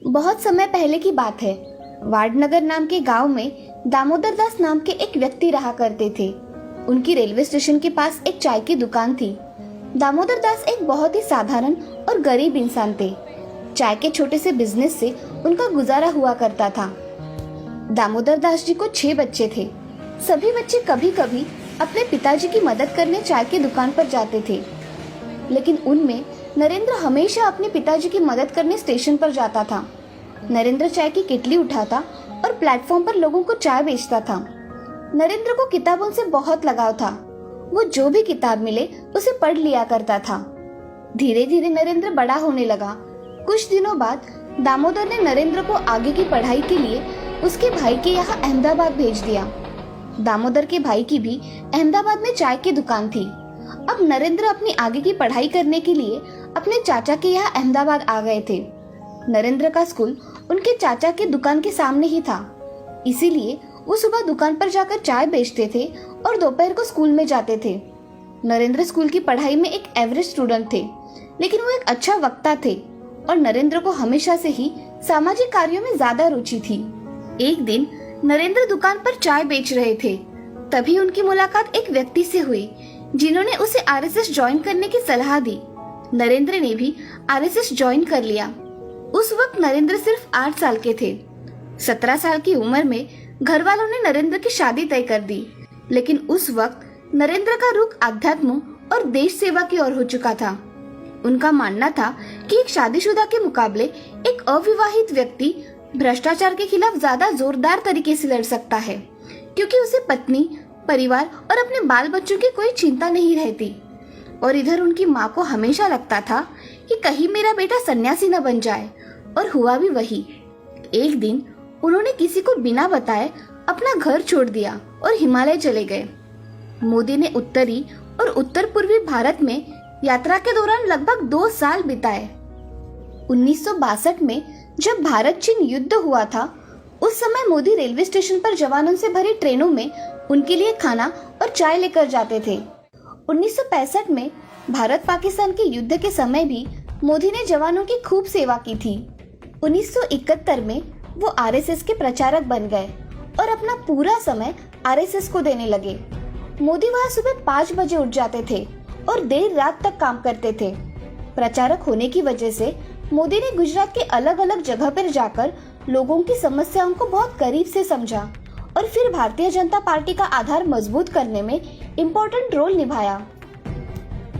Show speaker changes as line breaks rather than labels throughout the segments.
बहुत समय पहले की बात है। वाडनगर नाम के गांव में दामोदर दास नाम के एक व्यक्ति रहा करते थे। उनकी रेलवे स्टेशन के पास एक चाय की दुकान थी। दामोदर दास एक बहुत ही साधारण और गरीब इंसान थे। चाय के छोटे से बिजनेस से उनका गुजारा हुआ करता था। दामोदर दास जी को 6 बच्चे थे। सभी बच्चे कभी कभी अपने पिताजी की मदद करने चाय की दुकान पर जाते थे, लेकिन उनमें नरेंद्र हमेशा अपने पिताजी की मदद करने स्टेशन पर जाता था। नरेंद्र चाय की किटली उठाता और प्लेटफॉर्म पर लोगों को चाय बेचता था। नरेंद्र को किताबों से बहुत लगाव था। वो जो भी किताब मिले उसे पढ़ लिया करता था। धीरे धीरे नरेंद्र बड़ा होने लगा। कुछ दिनों बाद दामोदर ने नरेंद्र को आगे की पढ़ाई के लिए उसके भाई के यहाँ अहमदाबाद भेज दिया। दामोदर के भाई की भी अहमदाबाद में चाय की दुकान थी। अब नरेंद्र अपनी आगे की पढ़ाई करने के लिए अपने चाचा के यहाँ अहमदाबाद आ गए थे। नरेंद्र का स्कूल उनके चाचा के दुकान के सामने ही था, इसीलिए वो सुबह दुकान पर जाकर चाय बेचते थे और दोपहर को स्कूल में जाते थे। नरेंद्र स्कूल की पढ़ाई में एक एवरेज स्टूडेंट थे, लेकिन वो एक अच्छा वक्ता थे और नरेंद्र को हमेशा से ही सामाजिक कार्यों में ज्यादा रुचि थी। एक दिन नरेंद्र दुकान पर चाय बेच रहे थे, तभी उनकी मुलाकात एक व्यक्ति से हुई जिन्होंने उसे आरएसएस ज्वाइन करने की सलाह दी। नरेंद्र ने भी आरएसएस ज्वाइन कर लिया। उस वक्त नरेंद्र सिर्फ 8 साल के थे। 17 साल की उम्र में घर वालों ने नरेंद्र की शादी तय कर दी, लेकिन उस वक्त नरेंद्र का रुख आध्यात्म और देश सेवा की ओर हो चुका था। उनका मानना था कि एक शादीशुदा के मुकाबले एक अविवाहित व्यक्ति भ्रष्टाचार के खिलाफ ज्यादा जोरदार तरीके से लड़ सकता है, क्योंकि उसे पत्नी, परिवार और अपने बाल बच्चों की कोई चिंता नहीं रहती। और इधर उनकी माँ को हमेशा लगता था कि कहीं मेरा बेटा सन्यासी न बन जाए, और हुआ भी वही। एक दिन उन्होंने किसी को बिना बताए अपना घर छोड़ दिया और हिमालय चले गए। मोदी ने उत्तरी और उत्तर पूर्वी भारत में यात्रा के दौरान लगभग 2 साल बिताए। 1962 में जब भारत चीन युद्ध हुआ था, उस समय मोदी रेलवे स्टेशन पर जवानों से भरी ट्रेनों में उनके लिए खाना और चाय लेकर जाते थे। 1965 में भारत पाकिस्तान के युद्ध के समय भी मोदी ने जवानों की खूब सेवा की थी। 1971 में वो आरएसएस के प्रचारक बन गए और अपना पूरा समय आरएसएस को देने लगे। मोदी वहाँ सुबह 5 बजे उठ जाते थे और देर रात तक काम करते थे। प्रचारक होने की वजह से मोदी ने गुजरात के अलग अलग जगह पर जाकर लोगों की समस्याओं को बहुत करीब से समझा और फिर भारतीय जनता पार्टी का आधार मजबूत करने में इम्पोर्टेंट रोल निभाया।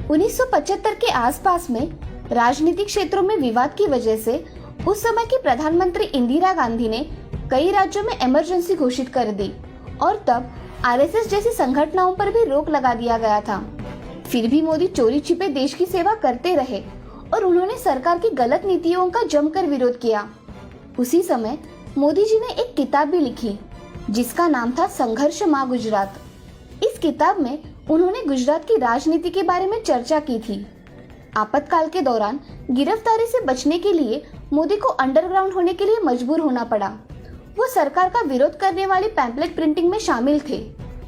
1975 के आसपास में राजनीतिक क्षेत्रों में विवाद की वजह से उस समय की प्रधानमंत्री इंदिरा गांधी ने कई राज्यों में इमरजेंसी घोषित कर दी और तब आरएसएस जैसी संगठनों पर भी रोक लगा दिया गया था। फिर भी मोदी चोरी छिपे देश की सेवा करते रहे और उन्होंने सरकार की गलत नीतियों का जमकर विरोध किया। उसी समय मोदी जी ने एक किताब भी लिखी जिसका नाम था संघर्ष मां गुजरात। इस किताब में उन्होंने गुजरात की राजनीति के बारे में चर्चा की थी। आपातकाल के दौरान गिरफ्तारी से बचने के लिए मोदी को अंडरग्राउंड होने के लिए मजबूर होना पड़ा। वो सरकार का विरोध करने वाली पैम्पलेट प्रिंटिंग में शामिल थे।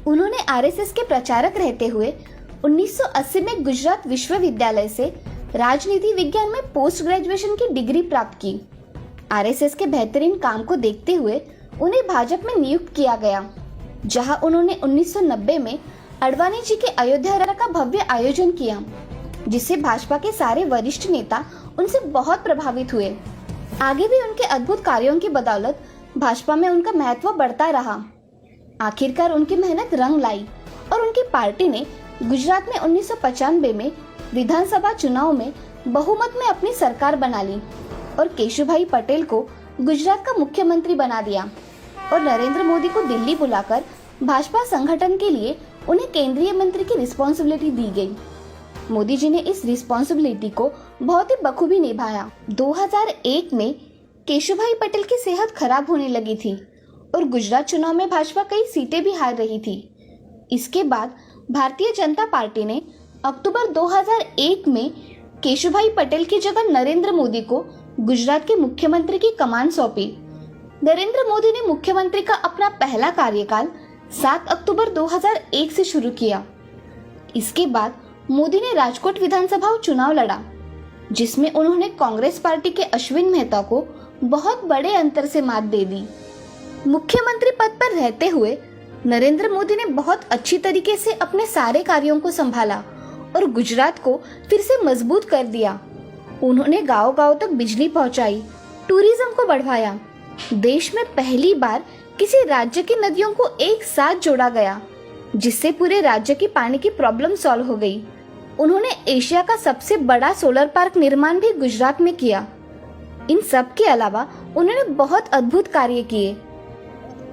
उन्होंने आरएसएस के प्रचारक रहते हुए 1980 में गुजरात विश्वविद्यालय से राजनीति विज्ञान में पोस्ट ग्रेजुएशन की डिग्री प्राप्त की। आरएसएस के बेहतरीन काम को देखते हुए उन्हें भाजपा में नियुक्त किया गया, जहां उन्होंने 1990 में अडवाणी जी के अयोध्या यात्रा का भव्य आयोजन किया, जिससे भाजपा के सारे वरिष्ठ नेता उनसे बहुत प्रभावित हुए। आगे भी उनके अद्भुत कार्यों की बदौलत भाजपा में उनका महत्व बढ़ता रहा। आखिरकार उनकी मेहनत रंग लाई और उनकी पार्टी ने गुजरात में 1995 में विधानसभा चुनाव में बहुमत में अपनी सरकार बना ली और केशुभाई पटेल को गुजरात का मुख्यमंत्री बना दिया और नरेंद्र मोदी को दिल्ली बुलाकर भाजपा संगठन के लिए उन्हें केंद्रीय मंत्री की रिस्पॉन्सिबिलिटी दी गई। मोदी जी ने इस रिस्पॉन्सिबिलिटी को बहुत ही बखूबी निभाया। 2001 में केशुभाई पटेल की सेहत खराब होने लगी थी और गुजरात चुनाव में भाजपा कई सीटें भी हार रही थी। इसके बाद भारतीय जनता पार्टी ने अक्टूबर 2001 में केशुभाई पटेल की जगह नरेंद्र मोदी को गुजरात के मुख्यमंत्री की कमान सौंपी। नरेंद्र मोदी ने मुख्यमंत्री का अपना पहला कार्यकाल 7 अक्टूबर 2001 से शुरू किया। इसके बाद मोदी ने राजकोट विधानसभा चुनाव लड़ा, जिसमें उन्होंने कांग्रेस पार्टी के अश्विन मेहता को बहुत बड़े अंतर से मात दे दी। मुख्यमंत्री पद पर रहते हुए नरेंद्र मोदी ने बहुत अच्छी तरीके से अपने सारे कार्यों को संभाला और गुजरात को फिर से मजबूत कर दिया। उन्होंने गांव-गांव तक बिजली पहुंचाई, टूरिज्म को बढ़ाया। देश में पहली बार किसी राज्य की नदियों को एक साथ जोड़ा गया, जिससे पूरे राज्य की पानी की प्रॉब्लम सॉल्व हो गई। उन्होंने एशिया का सबसे बड़ा सोलर पार्क निर्माण भी गुजरात में किया। इन सब के अलावा उन्होंने बहुत अद्भुत कार्य किए।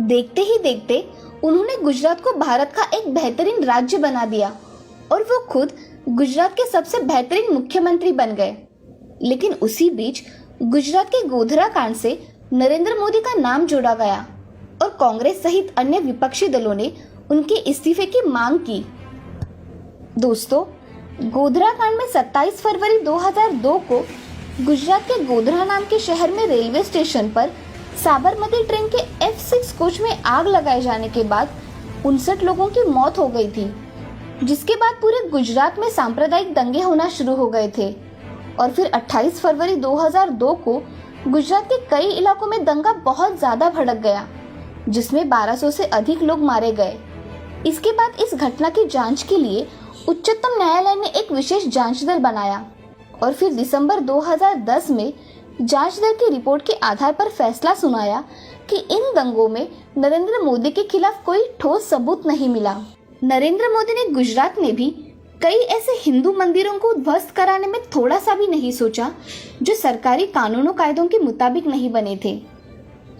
देखते ही देखते उन्होंने गुजरात को भारत का एक बेहतरीन राज्य बना दिया और वो खुद गुजरात के सबसे बेहतरीन मुख्यमंत्री बन गए। लेकिन उसी बीच गुजरात के गोधरा कांड से नरेंद्र मोदी का नाम जोड़ा गया और कांग्रेस सहित अन्य विपक्षी दलों ने उनके इस्तीफे की मांग की। दोस्तों, गोधरा कांड में 27 फरवरी 2002 को गुजरात के गोधरा नाम के शहर में रेलवे स्टेशन पर साबरमती ट्रेन के F6 कोच में आग लगाए जाने के बाद 59 लोगों की मौत हो गई थी, जिसके बाद पूरे गुजरात में सांप्रदायिक दंगे होना शुरू हो गए थे और फिर 28 फरवरी 2002 को गुजरात के कई इलाकों में दंगा बहुत ज्यादा भड़क गया, जिसमें 1200 से अधिक लोग मारे गए। इसके बाद इस घटना की जांच के लिए उच्चतम न्यायालय ने एक विशेष जांच दल बनाया और फिर दिसंबर 2010 में जांच दल की रिपोर्ट के आधार पर फैसला सुनाया कि इन दंगों में नरेंद्र मोदी के खिलाफ कोई ठोस सबूत नहीं मिला। नरेंद्र मोदी ने गुजरात में भी कई ऐसे हिंदू मंदिरों को ध्वस्त कराने में थोड़ा सा भी नहीं सोचा जो सरकारी कानूनों कायदों के मुताबिक नहीं बने थे।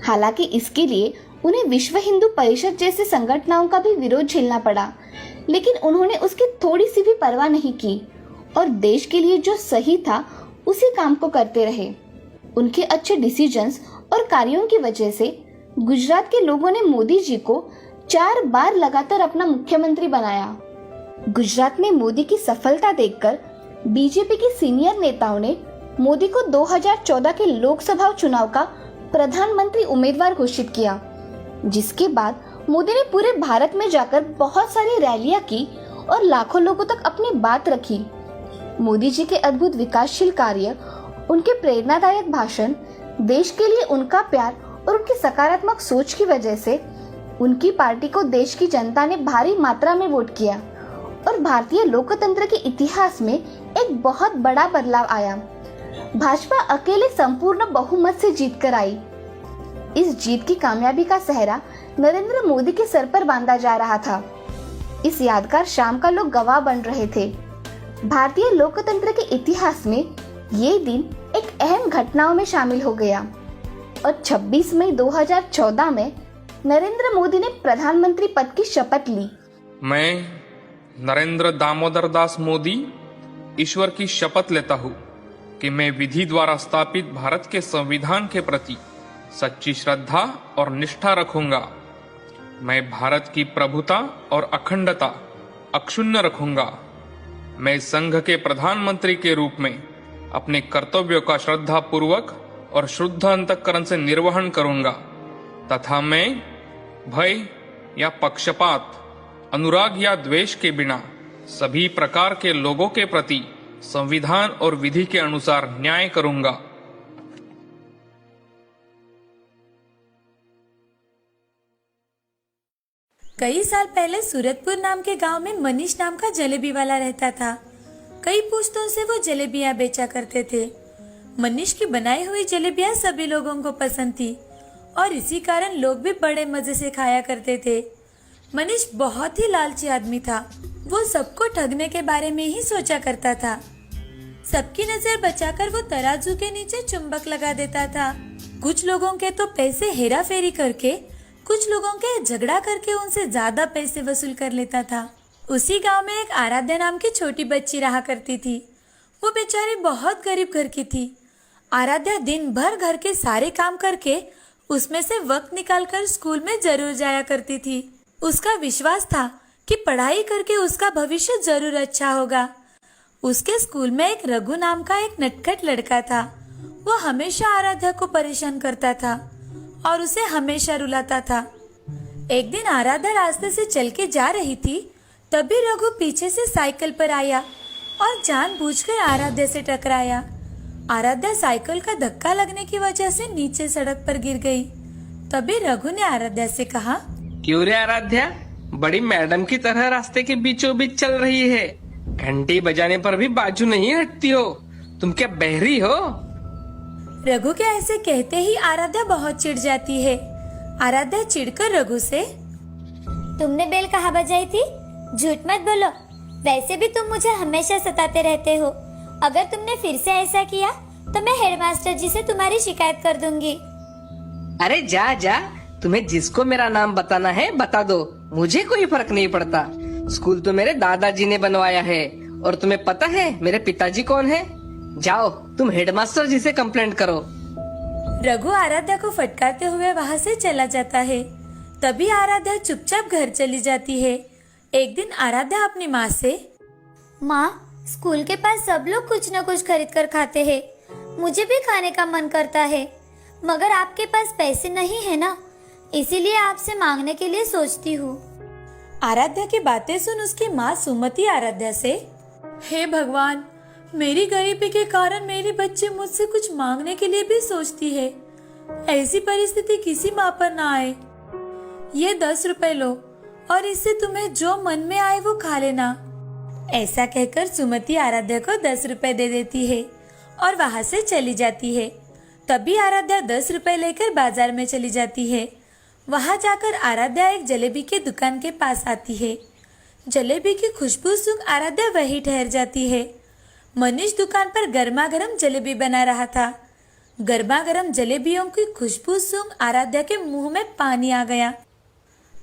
हालांकि इसके लिए उन्हें विश्व हिंदू परिषद जैसे संगठनों का भी विरोध झेलना पड़ा, लेकिन उन्होंने उसकी थोड़ी सी भी परवाह नहीं की और देश के लिए जो सही था उसी काम को करते रहे। उनके अच्छे डिसीजंस और कार्यों की वजह से गुजरात के लोगों ने मोदी जी को 4 बार लगातार अपना मुख्यमंत्री बनाया। गुजरात में मोदी की सफलता देखकर बीजेपी के सीनियर नेताओं ने मोदी को 2014 के लोकसभा चुनाव का प्रधानमंत्री उम्मीदवार घोषित किया, जिसके बाद मोदी ने पूरे भारत में जाकर बहुत सारी रैलियां की और लाखों लोगों तक अपनी बात रखी। मोदी जी के अद्भुत विकासशील कार्य, उनके प्रेरणादायक भाषण, देश के लिए उनका प्यार और उनकी सकारात्मक सोच की वजह से उनकी पार्टी को देश की जनता ने भारी मात्रा में वोट किया और भारतीय लोकतंत्र के इतिहास में एक बहुत बड़ा बदलाव आया। भाजपा अकेले संपूर्ण बहुमत से जीत कर आई। इस जीत की कामयाबी का सेहरा नरेंद्र मोदी के सर पर बांधा जा रहा था। इस यादगार शाम का लोग गवाह बन रहे थे। भारतीय लोकतंत्र के इतिहास में ये दिन एक अहम घटनाओं में शामिल हो गया और 26 मई 2014 में नरेंद्र मोदी ने प्रधानमंत्री पद की शपथ ली।
मैं नरेंद्र दामोदर दास मोदी ईश्वर की शपथ लेता हूँ कि मैं विधि द्वारा स्थापित भारत के संविधान के प्रति सच्ची श्रद्धा और निष्ठा रखूंगा। मैं भारत की प्रभुता और अखंडता अक्षुण्ण रखूंगा। मैं संघ के प्रधानमंत्री के रूप में अपने कर्तव्यों का श्रद्धा पूर्वक और शुद्ध अंतःकरण से निर्वहन करूंगा तथा मैं भय या पक्षपात, अनुराग या द्वेष के बिना सभी प्रकार के लोगों के प्रति संविधान और विधि के अनुसार न्याय करूंगा।
कई साल पहले सूरतपुर नाम के गांव में मनीष नाम का जलेबी वाला रहता था। कई पुश्तों से वो जलेबियां बेचा करते थे। मनीष की बनाई हुई जलेबियां सभी लोगों को पसंद थी और इसी कारण लोग भी बड़े मजे से खाया करते थे। मनीष बहुत ही लालची आदमी था। वो सबको ठगने के बारे में ही सोचा करता था। सबकी नजर बचाकर वो तराजू के नीचे चुंबक लगा देता था। कुछ लोगों के तो पैसे हेरा फेरी करके, कुछ लोगों के झगड़ा करके उनसे ज्यादा पैसे वसूल कर लेता था। उसी गांव में एक आराध्या नाम की छोटी बच्ची रहा करती थी। वो बेचारी बहुत गरीब घर की थी। आराध्या दिन भर घर के सारे काम करके उसमें से वक्त निकालकर स्कूल में जरूर जाया करती थी। उसका विश्वास था कि पढ़ाई करके उसका भविष्य जरूर अच्छा होगा। उसके स्कूल में एक रघु नाम का एक नटखट लड़का था। वो हमेशा आराध्या को परेशान करता था और उसे हमेशा रुलाता था। एक दिन आराध्या रास्ते से चल के जा रही थी, तभी रघु पीछे से साइकिल पर आया और जानबूझकर आराध्या से टकराया। आराध्या साइकिल का धक्का लगने की वजह से नीचे सड़क पर गिर गई। तभी रघु ने आराध्या से कहा,
क्यों रे आराध्या, बड़ी मैडम की तरह रास्ते के बीचों बीच चल रही है। घंटी बजाने पर भी बाजू नहीं हटती हो। तुम क्या बहरी हो?
रघु के ऐसे कहते ही आराध्या बहुत चिढ़ जाती है। आराध्या चिढ़कर रघु से,
तुमने बेल कहाँ बजाई थी? झूठ मत बोलो। वैसे भी तुम मुझे हमेशा सताते रहते हो। अगर तुमने फिर से ऐसा किया तो मैं हेडमास्टर जी से तुम्हारी शिकायत कर दूंगी।
अरे जा जा, तुम्हें जिसको मेरा नाम बताना है बता दो, मुझे कोई फर्क नहीं पड़ता। स्कूल तो मेरे दादाजी ने बनवाया है और तुम्हें पता है मेरे पिताजी कौन है? जाओ तुम हेडमास्टर जी से कंप्लेंट करो।
रघु आराध्या को फटकारते हुए वहाँ से चला जाता है। तभी आराध्या चुपचाप घर चली जाती है। एक दिन आराध्या अपनी माँ से,
माँ, स्कूल के पास सब लोग कुछ न कुछ खरीद कर खाते हैं। मुझे भी खाने का मन करता है, मगर आपके पास पैसे नहीं है ना, इसीलिए आपसे मांगने के लिए सोचती हूँ।
आराध्या की बातें सुन उसकी माँ सुमति आराध्या से, हे भगवान, मेरी गरीबी के कारण मेरी बच्ची मुझसे कुछ मांगने के लिए भी सोचती है। ऐसी परिस्थिति किसी माँ पर ना आए। ये 10 रुपए लो और इससे तुम्हें जो मन में आए वो खा लेना। ऐसा कहकर सुमति आराध्या को 10 रुपए दे देती है और वहाँ से चली जाती है। तभी आराध्या 10 रुपए लेकर बाजार में चली जाती है। वहाँ जाकर आराध्या एक जलेबी की दुकान के पास आती है। जलेबी की खुशबू सूंघ आराध्या वहीं ठहर जाती है। मनीष दुकान पर गर्मा गर्म जलेबी बना रहा था। गर्मा गर्म जलेबियों की खुशबू सूंघ आराध्या के मुंह में पानी आ गया।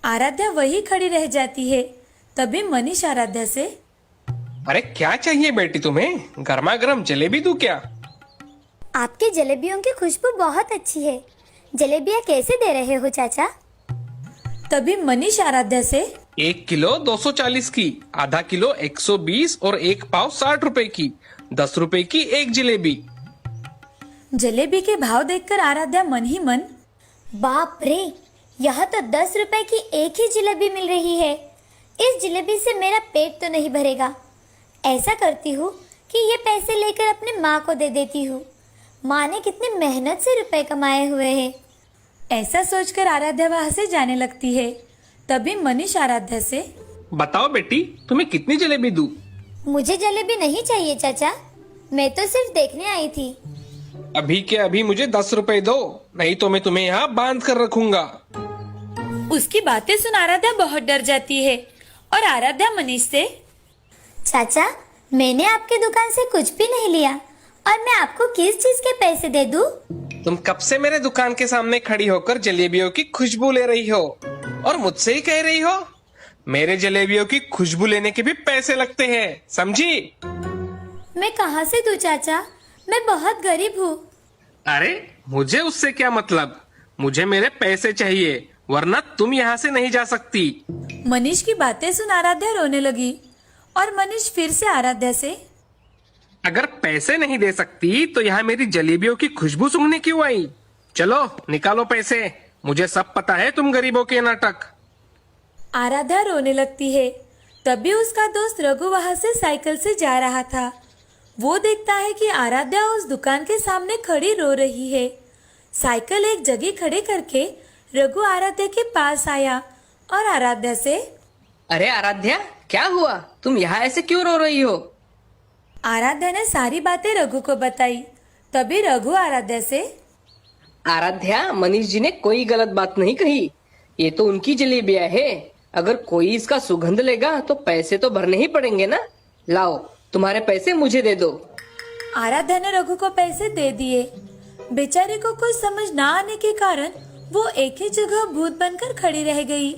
आराध्या वहीं खड़ी रह जाती है। तभी मनीष आराध्या से,
अरे क्या चाहिए बेटी तुम्हें? गर्मा गर्म जलेबी दूं क्या?
आपकी जलेबियों की खुशबू बहुत अच्छी है। जलेबियाँ कैसे दे रहे हो चाचा?
तभी मनीष आराध्या से,
1 किलो 240 की, आधा किलो 120 और 1 पाव 60 रुपए की, 10 रुपए की एक जलेबी।
जलेबी के भाव देखकर आराध्या मन ही मन,
बाप रे, यहाँ तो 10 रुपए की एक ही जलेबी मिल रही है। इस जलेबी से मेरा पेट तो नहीं भरेगा। ऐसा करती हूँ कि ये पैसे लेकर अपनी माँ को दे देती हूँ। माँ ने कितनी मेहनत से रुपए कमाए हुए हैं।
ऐसा सोचकर आराध्या वहाँ से जाने लगती है। तभी मनीष आराध्या से,
बताओ बेटी तुम्हें कितनी जलेबी दूं?
मुझे जलेबी नहीं चाहिए चाचा, मैं तो सिर्फ देखने आई थी।
अभी के अभी मुझे 10 रुपए दो, नहीं तो मैं तुम्हें यहाँ बांध कर रखूंगा।
उसकी बातें सुन आराध्या बहुत डर जाती है और आराध्या मनीष से,
चाचा, मैंने आपके दुकान से कुछ भी नहीं लिया और मैं आपको किस चीज के पैसे दे दूं?
तुम कब से मेरे दुकान के सामने खड़ी होकर जलेबियों की खुशबू ले रही हो और मुझसे ही कह रही हो? मेरे जलेबियों की खुशबू लेने के भी पैसे लगते हैं, समझी?
मैं कहाँ से दूं चाचा, मैं बहुत गरीब हूँ।
अरे मुझे उससे क्या मतलब, मुझे मेरे पैसे चाहिए, वरना तुम यहाँ से नहीं जा सकती।
मनीष की बातें सुन आराध्या रोने लगी और मनीष फिर से आराध्या से,
अगर पैसे नहीं दे सकती तो यहाँ मेरी जलेबियों की खुशबू सूंघने क्यों आई? चलो निकालो पैसे, मुझे सब पता है तुम गरीबों के नाटक।
आराध्या रोने लगती है। तभी उसका दोस्त रघु वहाँ से साइकिल से जा रहा था। वो देखता है कि आराध्या उस दुकान के सामने खड़ी रो रही है। साइकिल एक जगह खड़े करके रघु आराध्या के पास आया और आराध्या से,
अरे आराध्या क्या हुआ, तुम यहाँ ऐसे क्यों रो रही हो?
आराध्या ने सारी बातें रघु को बताई। तभी रघु आराध्या से,
आराध्या, मनीष जी ने कोई गलत बात नहीं कही, ये तो उनकी जलेबियां है। अगर कोई इसका सुगंध लेगा तो पैसे तो भरने ही पड़ेंगे ना। लाओ तुम्हारे पैसे मुझे दे दो।
आराध्या ने रघु को पैसे दे दिए। बेचारे को कुछ समझ ना आने के कारण वो एक ही जगह भूत बनकर खड़ी रह गई।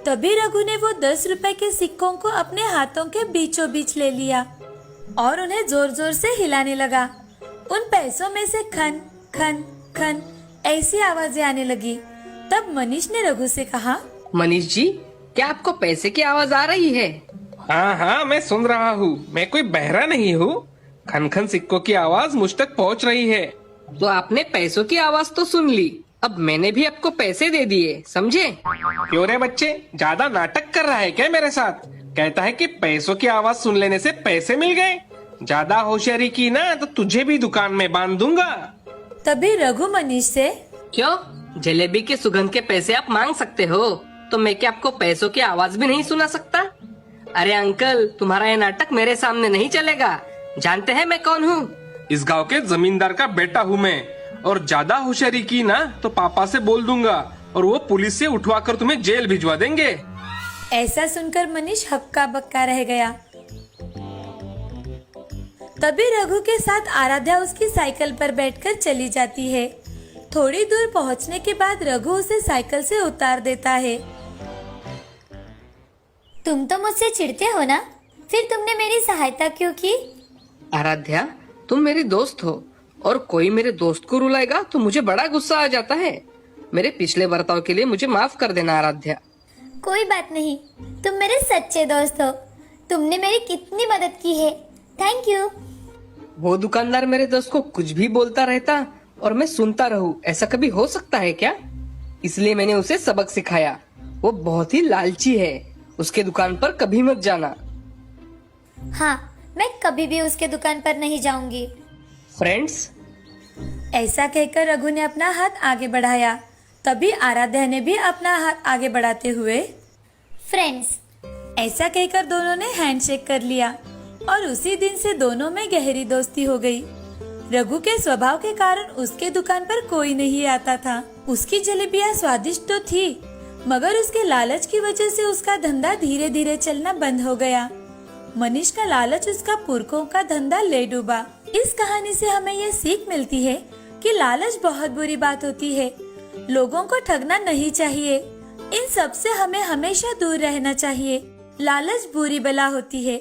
तभी रघु ने वो 10 रुपए के सिक्कों को अपने हाथों के बीचों बीच ले लिया और उन्हें जोर जोर से हिलाने लगा। उन पैसों में से खन खन खन ऐसी आवाजें आने लगी। तब मनीष ने रघु से कहा,
मनीष जी, क्या आपको पैसे की आवाज आ रही है? हाँ हाँ, मैं सुन रहा हूँ, मैं कोई बहरा नहीं हूँ। खन खन सिक्कों की आवाज मुझ तक पहुँच रही है। तो आपने पैसों की आवाज तो सुन ली, अब मैंने भी आपको पैसे दे दिए, समझे? क्यों रे बच्चे, ज्यादा नाटक कर रहा है क्या मेरे साथ? कहता है कि पैसों की आवाज सुन लेने से पैसे मिल गए। ज्यादा होशियारी की ना तो तुझे भी दुकान में बांध दूंगा।
तभी रघु मनीष से,
क्यों? जलेबी के सुगंध के पैसे आप मांग सकते हो, तो मैं क्या आपको पैसों की आवाज भी नहीं सुना सकता? अरे अंकल, तुम्हारा ये नाटक मेरे सामने नहीं चलेगा। जानते हैं मैं कौन हूँ?
इस गांव के जमींदार का बेटा हूँ मैं, और ज्यादा होशियारी की ना तो पापा से बोल दूंगा और वो पुलिस से उठवा कर तुम्हें जेल भिजवा देंगे।
ऐसा सुनकर मनीष हक्का बक्का रह गया। तभी रघु के साथ आराध्या उसकी साइकिल पर बैठकर चली जाती है। थोड़ी दूर पहुंचने के बाद रघु उसे साइकिल से उतार देता है।
तुम तो मुझसे चिढ़ते हो ना, फिर तुमने मेरी सहायता क्यों की?
आराध्या, तुम मेरी दोस्त हो और कोई मेरे दोस्त को रुलाएगा तो मुझे बड़ा गुस्सा आ जाता है। मेरे पिछले बर्ताव के लिए मुझे माफ कर देना आराध्या।
कोई बात नहीं, तुम मेरे सच्चे दोस्त हो। तुमने मेरी कितनी मदद की है, थैंक यू।
वो दुकानदार मेरे दोस्त को कुछ भी बोलता रहता और मैं सुनता रहूं, ऐसा कभी हो सकता है क्या? इसलिए मैंने उसे सबक सिखाया। वो बहुत ही लालची है, उसके दुकान पर कभी मत जाना।
हाँ, मैं कभी भी उसके दुकान पर नहीं जाऊंगी।
फ्रेंड्स,
ऐसा कहकर रघु ने अपना हाथ आगे बढ़ाया। तभी आराध्या ने भी अपना हाथ आगे बढ़ाते हुए
फ्रेंड्स,
ऐसा कहकर दोनों ने हैंडशेक कर लिया और उसी दिन से दोनों में गहरी दोस्ती हो गई। रघु के स्वभाव के कारण उसके दुकान पर कोई नहीं आता था। उसकी जलेबियां स्वादिष्ट तो थी, मगर उसके लालच की वजह से उसका धंधा धीरे धीरे चलना बंद हो गया। मनीष का लालच उसका पुरखों का धंधा ले डूबा। इस कहानी से हमें ये सीख मिलती है कि लालच बहुत बुरी बात होती है। लोगों को ठगना नहीं चाहिए। इन सब से हमें हमेशा दूर रहना चाहिए। लालच बुरी बला होती है।